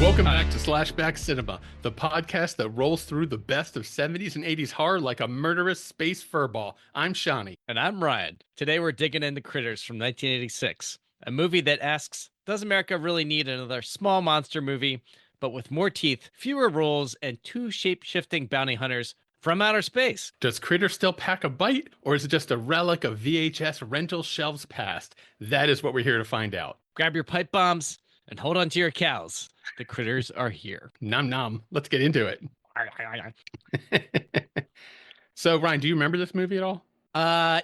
Welcome back to SlashBack Cinema, the podcast that rolls through the best of 70s and 80s horror like a murderous space furball. I'm Shanny. And I'm Ryan. Today we're digging into Critters from 1986, a movie that asks, does America really need another small monster movie, but with more teeth, fewer rules, and two shape-shifting bounty hunters from outer space? Does Critter still pack a bite, or is it just a relic of VHS rental shelves past? That is what we're here to find out. Grab your pipe bombs and hold on to your cows. The Critters are here. Nom nom. Let's get into it. So, Ryan, do you remember this movie at all?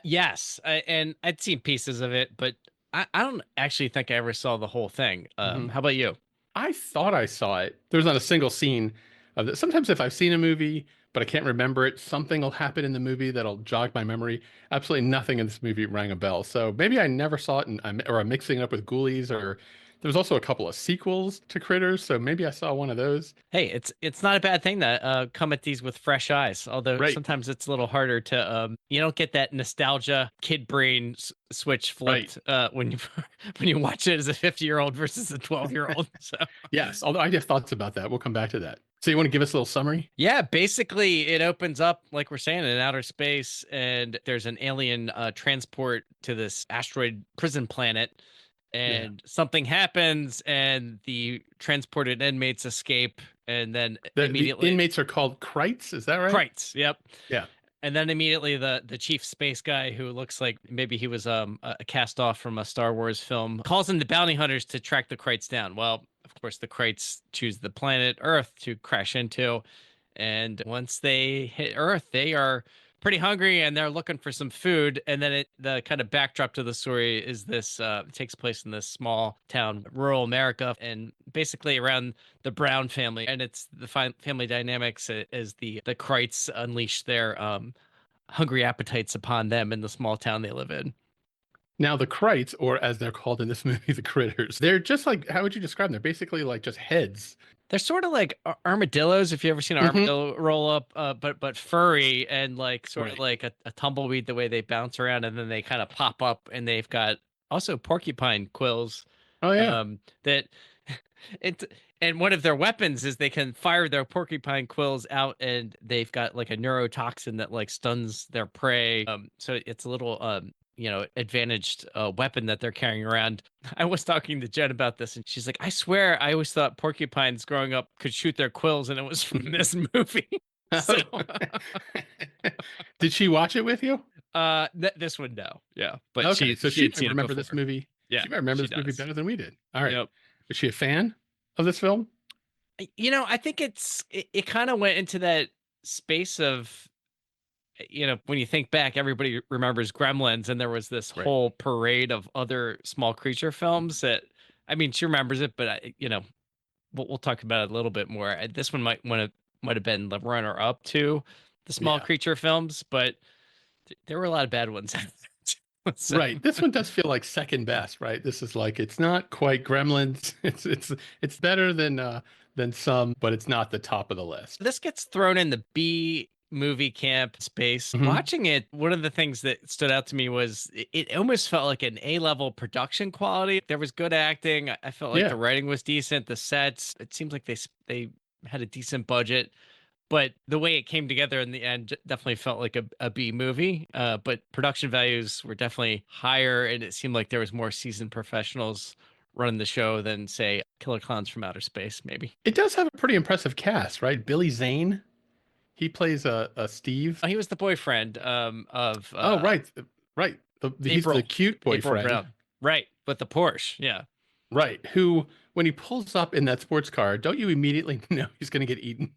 Yes. And I'd seen pieces of it, but I don't actually think I ever saw the whole thing. How about you? I thought I saw it. There's not a single scene of it. Sometimes if I've seen a movie, but I can't remember it, something will happen in the movie that'll jog my memory. Absolutely nothing in this movie rang a bell. So maybe I never saw it, or I'm mixing it up with Ghoulies, or there was also a couple of sequels to Critters, so maybe I saw one of those. Hey, it's not a bad thing to come at these with fresh eyes. Although sometimes it's a little harder to you don't get that nostalgia kid brain switch flipped when you watch it as a 50-year-old versus a 12-year-old. So yes, although I have thoughts about that. We'll come back to that. So you want to give us a little summary? Yeah, basically it opens up, like we're saying, in outer space, and there's an alien transport to this asteroid prison planet. And something happens, and the transported inmates escape, and then immediately the inmates are called Krites. Is that right? Krites, yep. Yeah. And then immediately the chief space guy, who looks like maybe he was a cast off from a Star Wars film, calls in the bounty hunters to track the Krites down. Well, of course, the Krites choose the planet Earth to crash into, and once they hit Earth, they are pretty hungry and they're looking for some food. And then the kind of backdrop to the story is this it takes place in this small town, rural America, and basically around the Brown family. And it's the family dynamics as the Krites unleash their hungry appetites upon them in the small town they live in. Now, the Krites, or as they're called in this movie, the Critters, they're just like, how would you describe them? They're basically like just heads. They're sort of like armadillos, if you ever seen an armadillo roll up, but furry and like sort of like a tumbleweed, the way they bounce around, and then they kind of pop up, and they've got also porcupine quills. Oh yeah. And one of their weapons is they can fire their porcupine quills out, and they've got like a neurotoxin that like stuns their prey. So it's a little advantaged weapon that they're carrying around. I was talking to Jen about this, and she's like, I swear I always thought porcupines growing up could shoot their quills, and it was from this movie. So... Did she watch it with you? This one, no. Yeah. But okay, she remember this movie. Yeah. She might remember this movie better than we did. All right. Yep. Is she a fan of this film? I think it kind of went into that space of, when you think back, everybody remembers Gremlins, and there was this whole parade of other small creature films that, I mean, she remembers it, but we'll talk about it a little bit more. This one might have been the runner up to the small creature films, but there were a lot of bad ones. So. Right. This one does feel like second best, right? This is like, it's not quite Gremlins. It's better than some, but it's not the top of the list. This gets thrown in the B movie camp space. Watching it, one of the things that stood out to me was it almost felt like an A-level production quality. There was good acting. I felt like the writing was decent. The sets, it seems like they had a decent budget, but the way it came together in the end definitely felt like a B movie. But production values were definitely higher, and it seemed like there was more seasoned professionals running the show than, say, Killer Clowns from Outer Space, maybe. It does have a pretty impressive cast, right? Billy Zane. He plays a Steve. He was the boyfriend of. Right. He's the cute boyfriend. Right, with the Porsche. Yeah. Right. Who, when he pulls up in that sports car, don't you immediately know he's going to get eaten?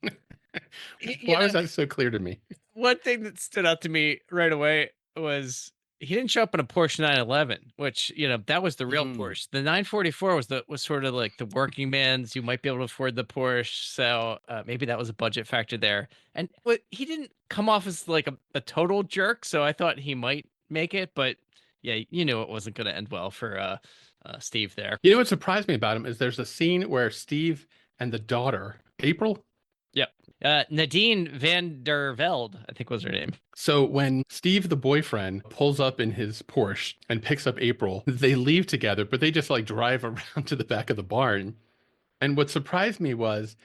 Why was that so clear to me? One thing that stood out to me right away was he didn't show up in a Porsche 911, which, that was the real Porsche. The 944 was sort of like the working man's. You might be able to afford the Porsche. So maybe that was a budget factor there. And he didn't come off as like a total jerk. So I thought he might make it. But yeah, you knew it wasn't going to end well for Steve there. You know what surprised me about him is there's a scene where Steve and the daughter, April. Yep. Nadine van der Velde, I think was her name. So when Steve, the boyfriend, pulls up in his Porsche and picks up April, they leave together, but they just like drive around to the back of the barn. And what surprised me was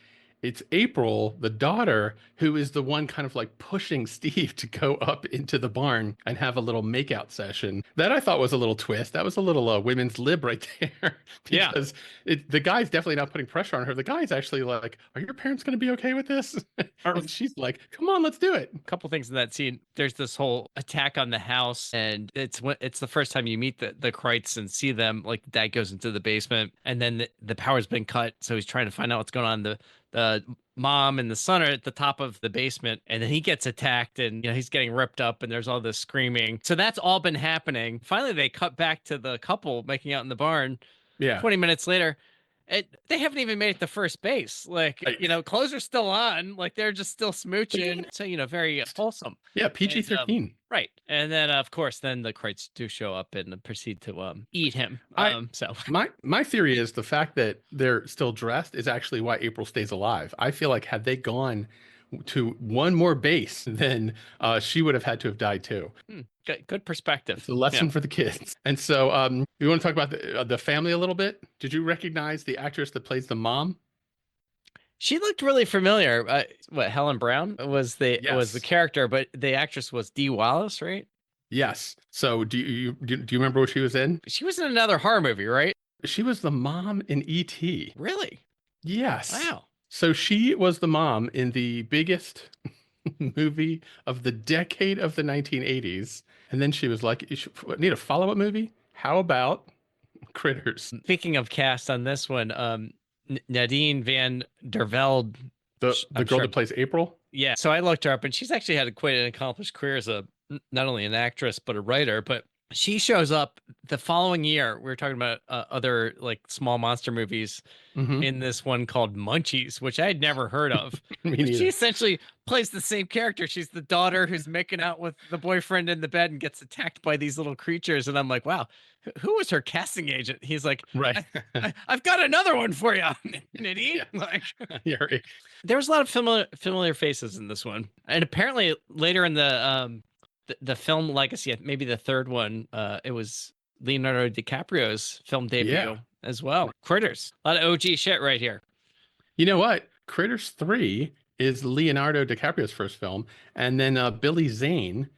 it's April, the daughter, who is the one kind of like pushing Steve to go up into the barn and have a little makeout session. That I thought was a little twist. That was a little women's lib right there, Yeah. because the guy's definitely not putting pressure on her. The guy's actually like, "Are your parents going to be okay with this?" A And she's like, "Come on, let's do it." couple things in that scene. There's this whole attack on the house, and it's the first time you meet the Kreitz and see them. Like dad goes into the basement, and then the power's been cut, so he's trying to find out what's going on. The mom and the son are at the top of the basement, and then he gets attacked, and he's getting ripped up, and there's all this screaming. So that's all been happening. Finally, they cut back to the couple making out in the barn. Yeah. 20 minutes later, they haven't even made it to first base. Like, Right. clothes are still on. Like, they're just still smooching. So, very wholesome. Yeah, And, PG-13. right. And then, of course, then the Kreitz do show up and proceed to eat him. I So, my theory is the fact that they're still dressed is actually why April stays alive. I feel like had they gone to one more base, then she would have had to have died too. good perspective. It's a lesson for the kids. And so, you want to talk about the family a little bit? Did you recognize the actress that plays the mom? She looked really familiar. What Helen Brown was the Yes. character, but the actress was Dee Wallace, right? Yes. So, do you remember what she was in? She was in another horror movie, right? She was the mom in E.T. Really? Yes. Wow. So she was the mom in the biggest movie of the decade of the 1980s. And then she was like, "You should need a follow-up movie? How about Critters?" Speaking of cast on this one, Nadine van der Velde. The I'm girl sure. that plays April? Yeah. So I looked her up, and she's actually had quite an accomplished career as not only an actress but a writer. But she shows up the following year. We were talking about other like small monster movies Mm-hmm. in this one called Munchies, which I had never heard of. Me But she neither. essentially plays the same character. She's the daughter who's making out with the boyfriend in the bed and gets attacked by these little creatures. And I'm like, wow, who was her casting agent? He's like, Right. I've got another one for you, Nitty. Yeah. Like, Yeah, right. there was a lot of familiar faces in this one, and apparently later in the film legacy, maybe the third one, it was Leonardo DiCaprio's film debut Yeah. as well. Critters, a lot of OG shit right here. You know what? Critters 3 is Leonardo DiCaprio's first film, and then Billy Zane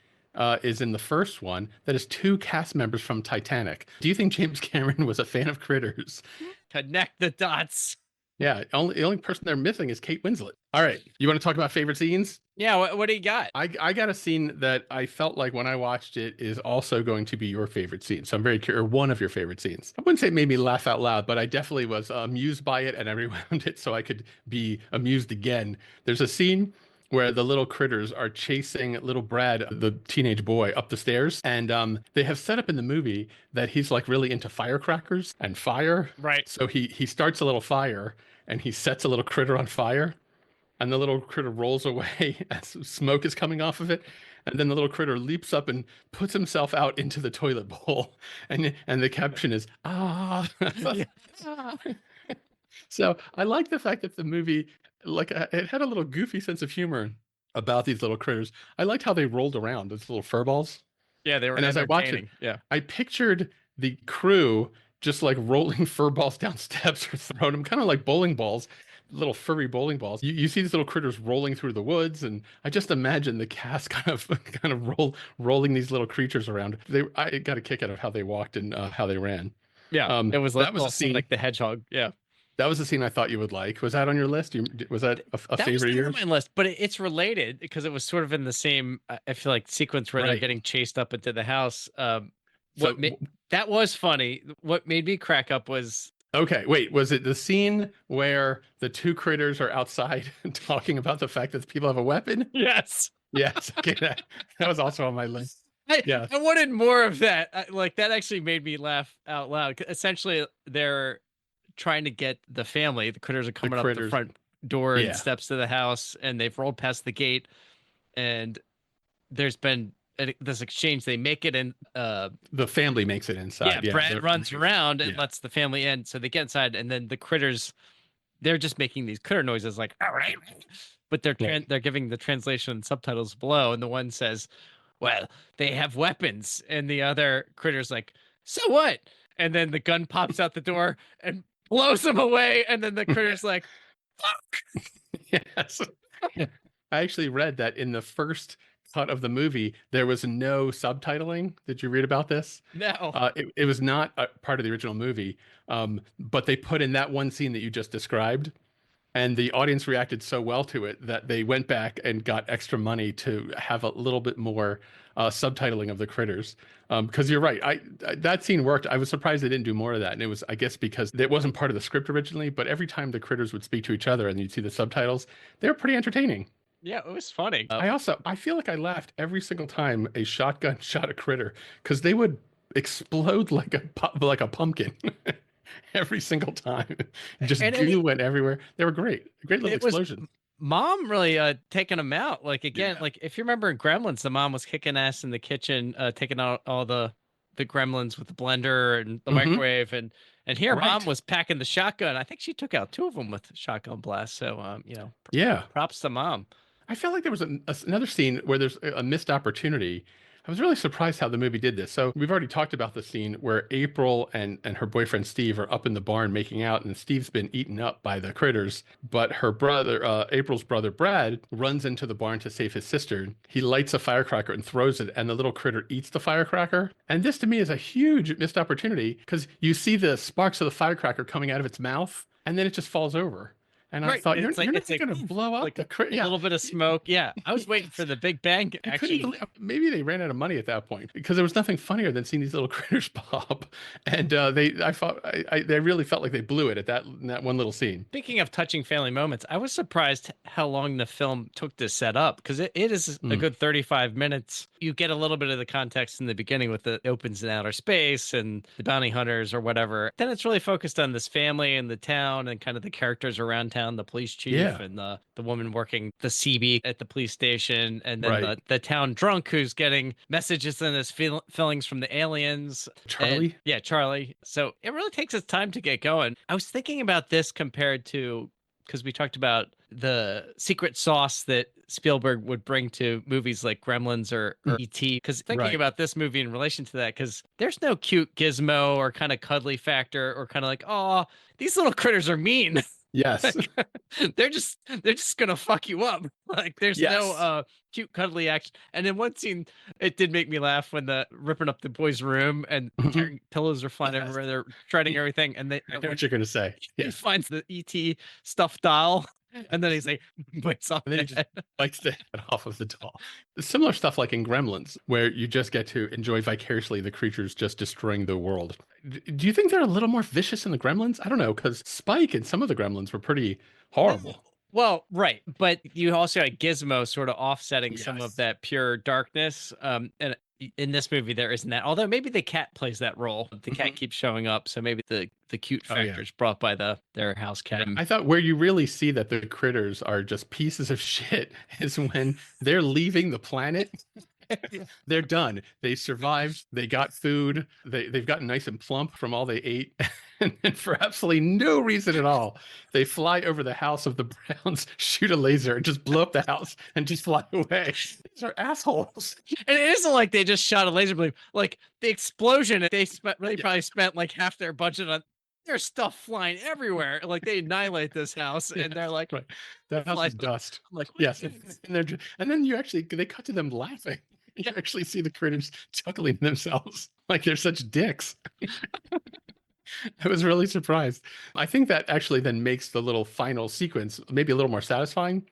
is in the first one. That is two cast members from Titanic. Do you think James Cameron was a fan of Critters? Connect the dots. Yeah, the only person they're missing is Kate Winslet. All right, you want to talk about favorite scenes? Yeah, what do you got? I got a scene that I felt like when I watched it is also going to be your favorite scene. So I'm very curious, or one of your favorite scenes. I wouldn't say it made me laugh out loud, but I definitely was amused by it, and I rewound it so I could be amused again. There's a scene where the little critters are chasing little Brad, the teenage boy, up the stairs. And they have set up in the movie that he's like really into firecrackers and fire. Right. So he starts a little fire and he sets a little critter on fire. And the little critter rolls away as smoke is coming off of it. And then the little critter leaps up and puts himself out into the toilet bowl. And the caption is, "Ah." So I like the fact that the movie, like, it had a little goofy sense of humor about these little critters. I liked how they rolled around, those little fur balls. Yeah, they were And as I watched it, entertaining. Yeah. I pictured the crew just like rolling fur balls down steps or throwing them kind of like bowling balls, little furry bowling balls. You see these little critters rolling through the woods, and I just imagine the cast kind of rolling these little creatures around. I got a kick out of how they walked and how they ran. Yeah. It was like that was a scene. like the hedgehog. Yeah. That was a scene I thought you would like. Was that on your list? Was that a That was favorite of not yours? on my list, but it's related because it was sort of in the same, I feel like, sequence where they're Right. getting chased up into the house. So, That was funny. What made me crack up was okay, wait, was it the scene where the two critters are outside talking about the fact that people have a weapon? yes. Yes. Okay, that was also on my list. Yeah. I wanted more of that. Like that actually made me laugh out loud. Essentially, they're trying to get the family. The critters are coming up the critters. front door Yeah. and steps to the house, and they've rolled past the gate. And there's been this exchange. They make it in. The family makes it inside. Yeah, Brad runs around and yeah. lets the family in, so they get inside, and then the critters, they're just making these critter noises like, all right, but they're Right. they're giving the translation and subtitles below, and the one says, well, they have weapons, and the other critter's like, so what? And then the gun pops out the door, and blows him away, and then the critter's like, "Fuck!" Yes. I actually read that in the first cut of the movie, there was no subtitling. Did you read about this? No. It was not a part of the original movie, but they put in that one scene that you just described, and the audience reacted so well to it that they went back and got extra money to have a little bit more subtitling of the critters. Because you're right, that scene worked. I was surprised they didn't do more of that, and it was, I guess, because it wasn't part of the script originally. But every time the critters would speak to each other and you'd see the subtitles, they were pretty entertaining. Yeah, it was funny. I feel like I laughed every single time a shotgun shot a critter because they would explode like like a pumpkin every single time. Just And goo went everywhere. They were great. Great little it was explosion. mom really taking them out. Like again, Yeah. like if you remember in Gremlins, the mom was kicking ass in the kitchen, taking out all the gremlins with the blender and the Hmm. microwave, and here mom Right. was packing the shotgun. I think she took out two of them with shotgun blast. So Yeah. props to mom. I felt like there was another scene where there's a missed opportunity. I was really surprised how the movie did this. So we've already talked about the scene where April and her boyfriend Steve are up in the barn making out, and Steve's been eaten up by the critters. But her brother, April's brother Brad, runs into the barn to save his sister. He lights a firecracker and throws it, and the little critter eats the firecracker. And this to me is a huge missed opportunity because you see the sparks of the firecracker coming out of its mouth, and then it just falls over. And I Right. thought, It's you're like not going to blow up like the critter. a Yeah. little bit of smoke. Yeah. I was waiting for the big bang I couldn't actually. believe, maybe they ran out of money at that point because there was nothing funnier than seeing these little critters pop. And they really felt like they blew it at in that one little scene. Speaking of touching family moments, I was surprised how long the film took to set up because it is a Mm. good 35 minutes. You get a little bit of the context in the beginning with the opens in outer space and the bounty hunters or whatever. Then it's really focused on this family and the town and kind of the characters around town, the police chief Yeah. and the woman working the CB at the police station, and then Right. the town drunk who's getting messages in his feelings from the aliens. And Charlie? yeah, Charlie. So it really takes its time to get going. I was thinking about this compared to, because we talked about the secret sauce that Spielberg would bring to movies like Gremlins or E.T. Because thinking Right. about this movie in relation to that, because there's no cute gizmo or kind of cuddly factor or kind of like, oh, these little critters are mean. Yes. They're just gonna fuck you up. Like there's no Yes. cute cuddly action. And in one scene, it did make me laugh when the ripping up the boy's room and Mhm. pillows are flying Yes. everywhere. They're shredding everything, and I know what you're going to say. he Yes. finds the ET stuffed doll, and then he's like, bites off And then the he just head. bites the head off of the doll. Similar stuff like in Gremlins, where you just get to enjoy vicariously the creatures just destroying the world. Do you think they're a little more vicious in the Gremlins? I don't know, because Spike and some of the Gremlins were pretty horrible. Well, right, but you also had Gizmo sort of offsetting some of Yes. that pure darkness. And in this movie, there isn't that. Although maybe the cat plays that role. The cat Mhm. keeps showing up, so maybe the cute Oh, yeah. factor is brought by their house cat. I thought where you really see that the critters are just pieces of shit is when they're leaving the planet. They're done. They survived. They got food. They've gotten nice and plump from all they ate. And then for absolutely no reason at all, they fly over the house of the Browns, shoot a laser, and just blow up the house and just fly away. These are assholes. And it isn't like they just shot a laser beam. Like the explosion, they probably spent like half their budget on. There's stuff flying everywhere. Like they annihilate this house, and they're like, Right. That house flies is dust. I'm like, Yes. And then they cut to them laughing. You actually see the critters chuckling to themselves like they're such dicks. I was really surprised. I think that actually then makes the little final sequence maybe a little more satisfying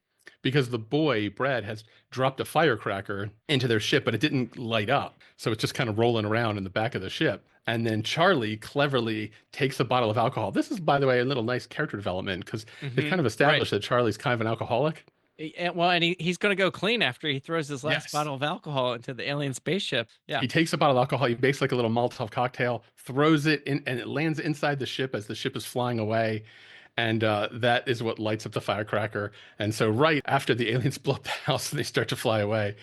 because the boy, Brad, has dropped a firecracker into their ship, but it didn't light up. So it's just kind of rolling around in the back of the ship. And then Charlie cleverly takes a bottle of alcohol. This is, by the way, a little nice character development because they've kind of established that Charlie's kind of an alcoholic. Well, and he's going to go clean after he throws his last Yes. bottle of alcohol into the alien spaceship. Yeah. He takes a bottle of alcohol, he makes like a little Molotov cocktail, throws it in, and it lands inside the ship as the ship is flying away. And that is what lights up the firecracker. And so, right after the aliens blow up the house and they start to fly away,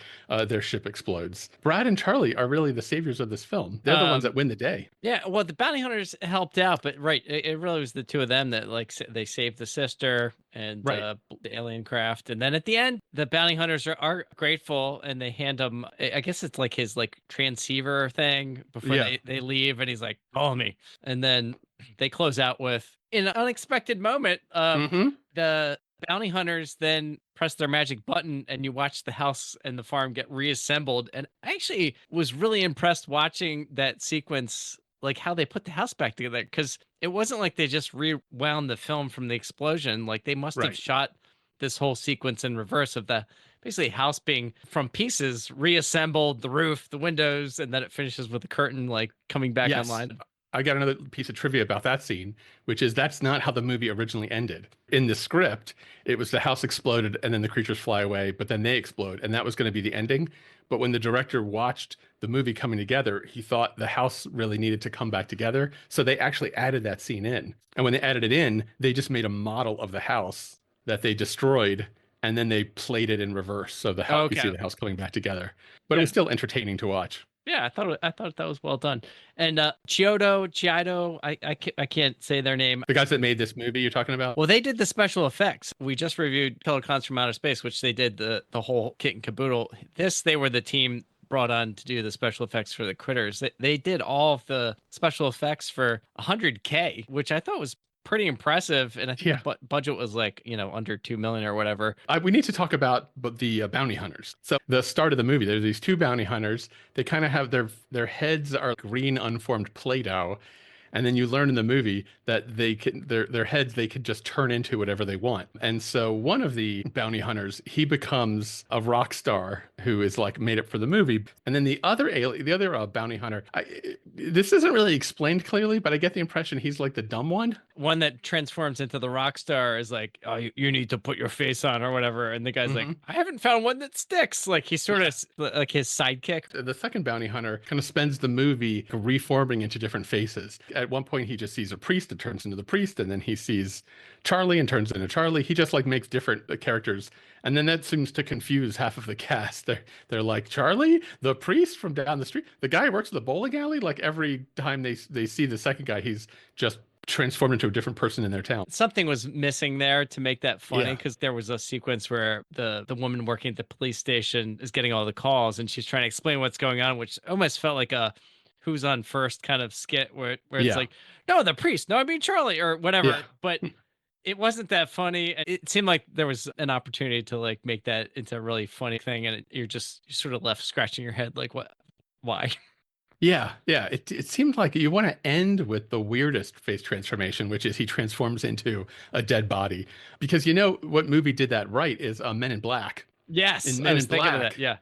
their ship explodes. Brad and Charlie are really the saviors of this film. They're the ones that win the day. Yeah, well, the bounty hunters helped out, but right, it really was the two of them that like they saved the sister and Right. the alien craft, and then at the end, the bounty hunters are grateful and they hand him. I guess it's like his like transceiver thing before Yeah. they leave, and he's like, "Call me," and then they close out with, in an unexpected moment, Hmm. the bounty hunters then press their magic button and you watch the house and the farm get reassembled. And I actually was really impressed watching that sequence, like how they put the house back together, because it wasn't like they just rewound the film from the explosion. Like they must have Right. shot this whole sequence in reverse of the basically house being from pieces reassembled, the roof, the windows, and then it finishes with the curtain like coming back Yes. online. I got another piece of trivia about that scene, which is that's not how the movie originally ended. In the script, it was the house exploded and then the creatures fly away, but then they explode, and that was going to be the ending. But when the director watched the movie coming together, he thought the house really needed to come back together. So they actually added that scene in. And when they added it in, they just made a model of the house that they destroyed, and then they played it in reverse. So the house, you see Okay. the house coming back together. But it Yeah. was still entertaining to watch. Yeah, I thought that was well done. And Chiodo, I can't say their name. The guys that made this movie you're talking about? Well, they did the special effects. We just reviewed Pelicans from Outer Space, which they did the whole kit and caboodle. This, they were the team brought on to do the special effects for the critters. They did all of the special effects for 100K, which I thought was pretty impressive. And I think Yeah. the budget was like, under 2 million or whatever. We need to talk about the bounty hunters. So the start of the movie, there's these two bounty hunters. They kind of have their heads are green unformed Play-Doh, and then you learn in the movie that they can their heads they could just turn into whatever they want. And so one of the bounty hunters, he becomes a rock star who is like made up for the movie. And then the other bounty hunter, this isn't really explained clearly, but I get the impression he's like the dumb one. One that transforms into the rock star is like, oh, you need to put your face on or whatever. And the guy's like, Hmm. I haven't found one that sticks. Like he's sort Yeah. of like his sidekick. The second bounty hunter kind of spends the movie reforming into different faces. At one point, he just sees a priest and turns into the priest, and then he sees Charlie and turns into Charlie. He just like makes different characters, and then that seems to confuse half of the cast. They're like Charlie, the priest from down the street, the guy who works at the bowling alley. Like every time they see the second guy, he's just transformed into a different person in their town. Something was missing there to make that funny Yeah. because there was a sequence where the woman working at the police station is getting all the calls and she's trying to explain what's going on, which almost felt like a who's on first kind of skit where it's Yeah. like, no, the priest, no, I mean Charlie or whatever. Yeah. But it wasn't that funny. It seemed like there was an opportunity to like make that into a really funny thing, and you're sort of left scratching your head like, what, why? Yeah, yeah. It seemed like you want to end with the weirdest face transformation, which is he transforms into a dead body. Because you know what movie did that right is Men in Black. Yes, In I Men was in thinking of Black, that. Yeah,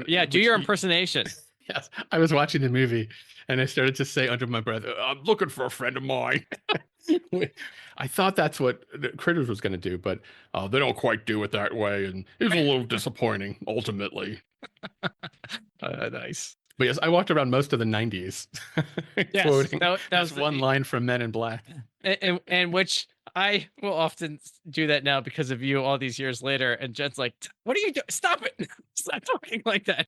yeah. Do which your impersonation. yes, I was watching the movie and I started to say under my breath, "I'm looking for a friend of mine." I thought that's what Critters was going to do, but they don't quite do it that way, and it was a little disappointing ultimately. Nice. But yes, I walked around most of the 90s Yes, quoting that this was one line from Men in Black. and which I will often do that now because of you all these years later. And Jen's like, "What are you doing? Stop it! Stop talking like that."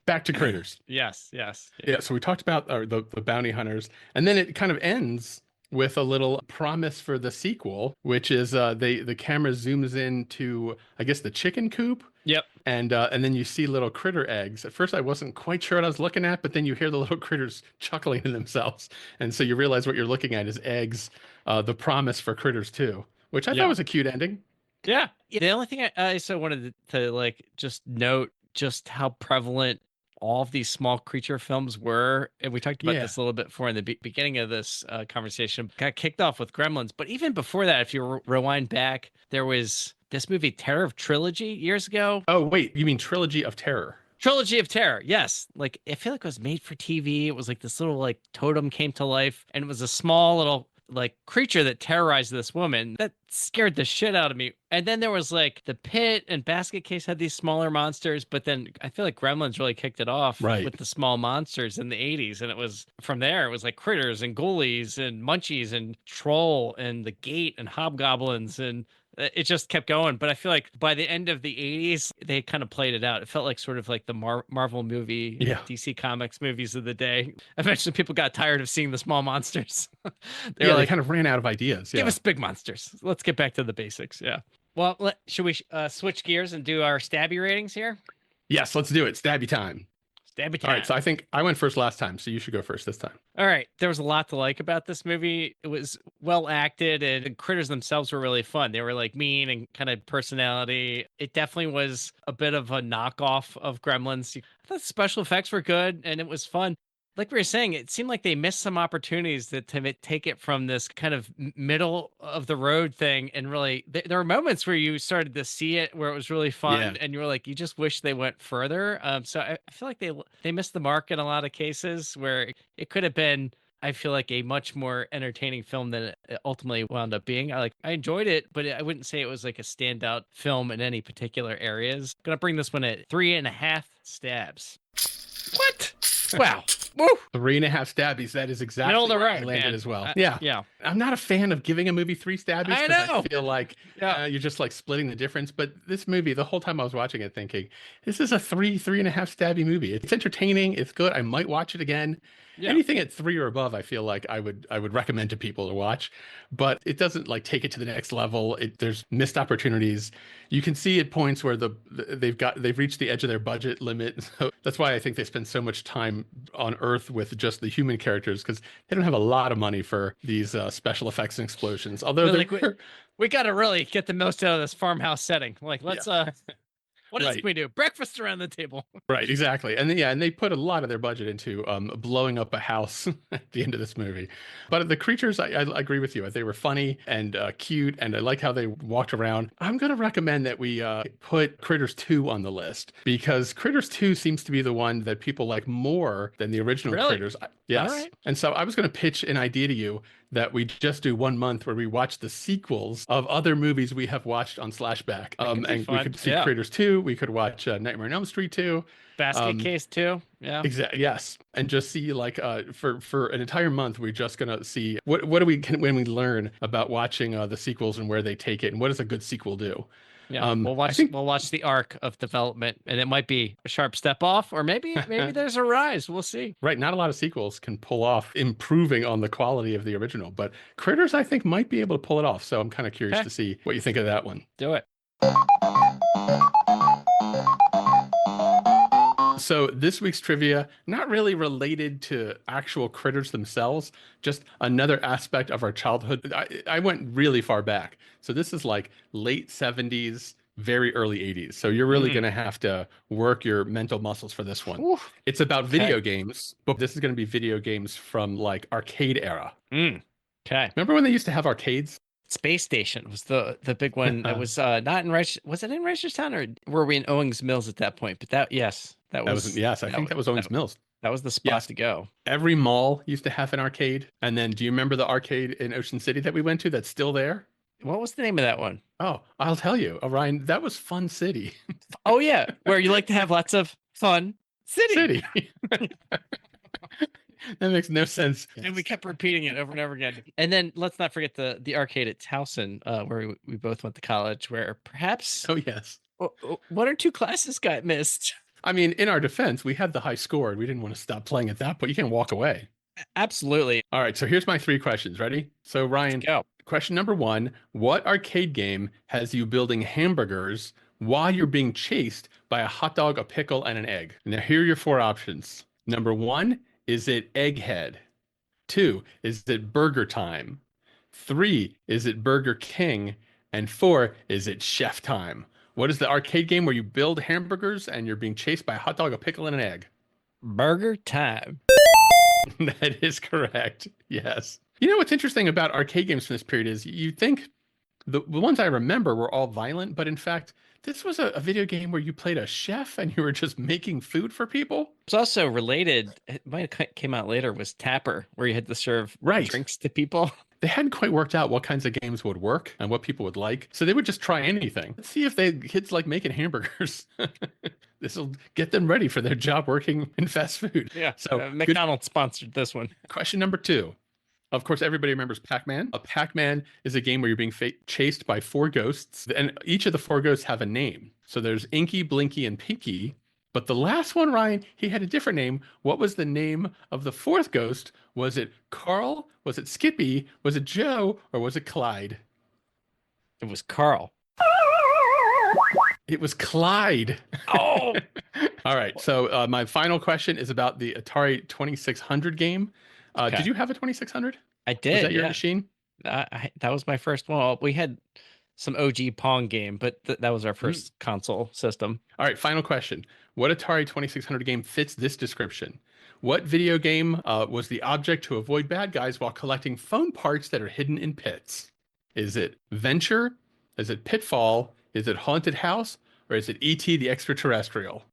Back to Critters. Yes, yes. Yeah, so we talked about the bounty hunters, and then it kind of ends with a little promise for the sequel, which is the camera zooms into I guess the chicken coop, Yep. and then you see little critter eggs. At first, I wasn't quite sure what I was looking at, but then you hear the little critters chuckling to themselves, and so you realize what you're looking at is eggs. The promise for Critters 2, which I Yeah. thought was a cute ending. Yeah. The only thing I also wanted to like just note just how prevalent all of these small creature films were, and we talked about Yeah. this a little bit before in the beginning of this conversation. Got kicked off with Gremlins, but even before that, if you rewind back, there was this movie Terror of Trilogy years ago. Oh wait, you mean Trilogy of Terror? Trilogy of Terror, yes. Like I feel like it was made for TV. It was like this little like totem came to life, and it was a small little like creature that terrorized this woman that scared the shit out of me. And then there was like the Pit and Basket Case had these smaller monsters, but then I feel like Gremlins really kicked it off Right. with the small monsters in the 80s. And it was from there, it was like Critters and Ghoulies and Munchies and Troll and The Gate and Hobgoblins, and it just kept going. But I feel like by the end of the 80s, they kind of played it out. It felt like sort of like the Marvel movie, Yeah. DC Comics movies of the day. Eventually, people got tired of seeing the small monsters. They Yeah, were they like, kind of ran out of ideas. give Yeah. us big monsters. Let's get back to the basics. Yeah. Well, should we switch gears and do our stabby ratings here? Yes, let's do it. Stabby time. Stabby All right, time. so I think I went first last time, so you should go first this time. All right, there was a lot to like about this movie. It was well acted, and the critters themselves were really fun. They were like mean and kind of personality. It definitely was a bit of a knockoff of Gremlins. I thought the special effects were good, and it was fun. Like we were saying, it seemed like they missed some opportunities to take it from this kind of middle of the road thing, and really, there were moments where you started to see it where it was really Yeah. fun, and you were like, you just wish they went further. So I feel like they missed the mark in a lot of cases where it could have been, I feel like, a much more entertaining film than it ultimately wound up being. I enjoyed it, but I wouldn't say it was like a standout film in any particular areas. Gonna bring this one at 3.5 stabs. What? Wow. Woo! 3.5 stabbies. That is exactly Middle of the where I road, landed man. as well. Yeah. Yeah. I'm not a fan of giving a movie 3 stabbies I because know. I feel like Yeah. you're just like splitting the difference. But this movie, the whole time I was watching it, thinking, this is a 3.5 stabby movie. It's entertaining. It's good. I might watch it again. Yeah. Anything at 3 or above, I feel like I would recommend to people to watch, but it doesn't like take it to the next level. There's missed opportunities. You can see at points where they've reached the edge of their budget limit. So that's why I think they spend so much time on Earth with just the human characters, because they don't have a lot of money for these special effects and explosions. Although They're they're like, we got to really get the most out of this farmhouse setting. Like, let's yeah, what else right. can we do? Breakfast around the table. Right, exactly. And yeah, and they put a lot of their budget into blowing up a house at the end of this movie. But the creatures, I agree with you. They were funny and cute, and I like how they walked around. I'm going to recommend that we put Critters 2 on the list, because Critters 2 seems to be the one that people like more than the original Really? Critters. Yes. All right. And so I was going to pitch an idea to you that we just do 1 month where we watch the sequels of other movies we have watched on SlashBack. Could be And we fun. could see Yeah. Critters 2. We could watch Nightmare on Elm Street 2. Basket case too. Yeah. Exactly. Yes, and just see like for an entire month, we're just gonna see what do we when we learn about watching the sequels and where they take it, and what does a good sequel do. Yeah. I think We'll watch the arc of development, and it might be a sharp step off, or maybe there's a rise. We'll see. right, not a lot of sequels can pull off improving on the quality of the original, but Critters I think might be able to pull it off. So I'm kind of curious Okay. to see what you think of that one. Do it. So this week's trivia, not really related to actual critters themselves, just another aspect of our childhood. I went really far back. So this is like late 70s, very early 80s. So you're really going to have to work your mental muscles for this one. Oof. It's about video games, but this is going to be video games from like arcade era. Okay. Remember when they used to have arcades? Space Station was the big one. That was not in was it in Reisterstown, or were we in Owings Mills at that point? But that That was yes, I think that was Owens Mills. That was the spot Yes. to go. Every mall used to have an arcade. And then do you remember the arcade in Ocean City that we went to that's still there? What was the name of that one? Oh, I'll tell you, Orion, that was Fun City. Oh yeah, where you like to have lots of fun. City. That makes no sense. And we kept repeating it over and over again. And then let's not forget the arcade at Towson, where we both went to college, where perhaps Oh, yes. 1 or 2 classes got missed. I mean, in our defense, we had the high score and we didn't want to stop playing at that point. You can't walk away. Absolutely. All right, so here's my 3 questions. Ready? So, Ryan, Go. question number 1, what arcade game has you building hamburgers while you're being chased by a hot dog, a pickle, and an egg? Now, here are your 4 options. Number 1, is it Egghead? 2, is it Burger Time? 3, is it Burger King? And 4, is it Chef Time? What is the arcade game where you build hamburgers and you're being chased by a hot dog, a pickle, and an egg? Burger Time. That is correct. Yes. You know what's interesting about arcade games from this period is you think the ones I remember were all violent, but in fact, this was a video game where you played a chef and you were just making food for people. It's also related. It might have came out later. Was Tapper, where you had to serve Right. drinks to people. They hadn't quite worked out what kinds of games would work and what people would like. So they would just try anything. Let's see if kids like making hamburgers. This will get them ready for their job working in fast food. Yeah. So McDonald's sponsored this one. question number 2. Of course, everybody remembers Pac-Man. A Pac-Man is a game where you're being chased by 4 ghosts, and each of the 4 ghosts have a name. So there's Inky, Blinky, and Pinky. But the last one, Ryan, he had a different name. What was the name of the 4th ghost? Was it Carl? Was it Skippy? Was it Joe? Or was it Clyde? It was Carl. It was Clyde. Oh, All All right. So my final question is about the Atari 2600 game. Did Okay. you have a 2600? I Was did, that your yeah. machine? That was my first one. Well, we had some OG Pong game, but that was our Mm. first console system. All right. Final question. What Atari 2600 game fits this description? What video game was the object to avoid bad guys while collecting phone parts that are hidden in pits? Is it Venture? Is it Pitfall? Is it Haunted House? Or is it E.T. the Extraterrestrial?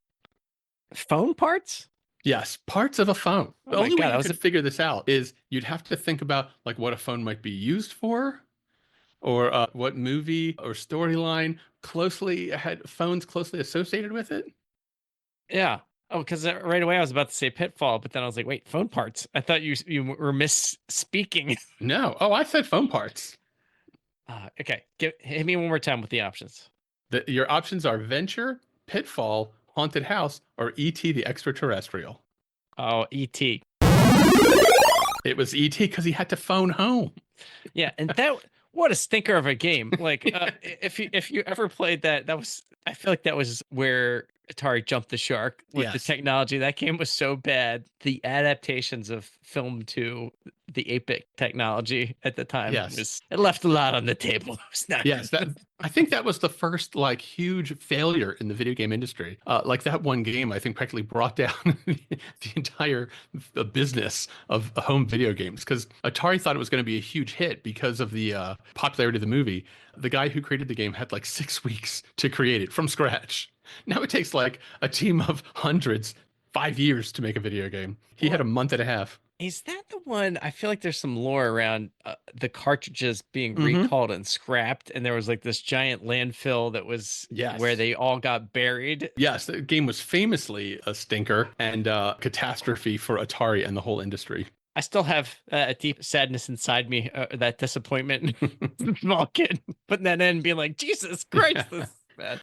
Phone parts? Yes, parts of a phone. The Oh my only way God, you that was could figure this out is you'd have to think about like what a phone might be used for, or what movie or storyline closely had phones closely associated with it. yeah. Oh, because right away I was about to say Pitfall, but then I was like, wait, phone parts. I thought you were misspeaking. No. Oh, I said phone parts. Okay, hit me one more time with the options. Your options are Venture, Pitfall, Haunted House, or E.T. the Extraterrestrial. Oh, E.T. It was E.T. because he had to phone home. Yeah, and what a stinker of a game. Like if you ever played that, I feel like that was where Atari jumped the shark with the Yes. technology. That game was so bad. The adaptations of film to the 8-bit technology at the time Yes. it left a lot on the table. It was not Yes, I think that was the first like huge failure in the video game industry. Like that one game, I think practically brought down the entire business of home video games because Atari thought it was going to be a huge hit because of the popularity of the movie. The guy who created the game had like 6 weeks to create it from scratch. Now it takes like a team of hundreds 5 years to make a video game. He had a month and a half. Is that the one? I feel like there's some lore around the cartridges being Mhm. recalled and scrapped, and there was like this giant landfill that was Yes. where they all got buried. Yes, the game was famously a stinker and a catastrophe for Atari and the whole industry. I still have a deep sadness inside me, that disappointment. Small kid putting that in and being like, Jesus Christ, Yeah. this is bad.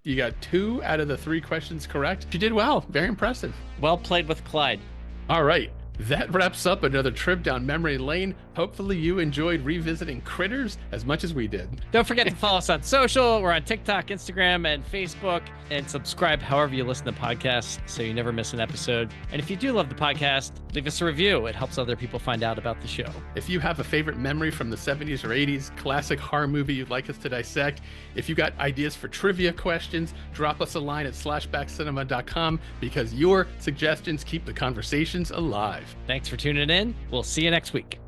You got 2 out of the 3 questions correct. You did well. Very impressive. Well played with Clyde. All right. That wraps up another trip down memory lane. Hopefully you enjoyed revisiting Critters as much as we did. Don't forget to follow us on social. We're on TikTok, Instagram, and Facebook. And subscribe however you listen to podcasts so you never miss an episode. And if you do love the podcast, leave us a review. It helps other people find out about the show. If you have a favorite memory from the 70s or 80s, classic horror movie you'd like us to dissect, if you got ideas for trivia questions, drop us a line at slashbackcinema.com because your suggestions keep the conversations alive. Thanks for tuning in. We'll see you next week.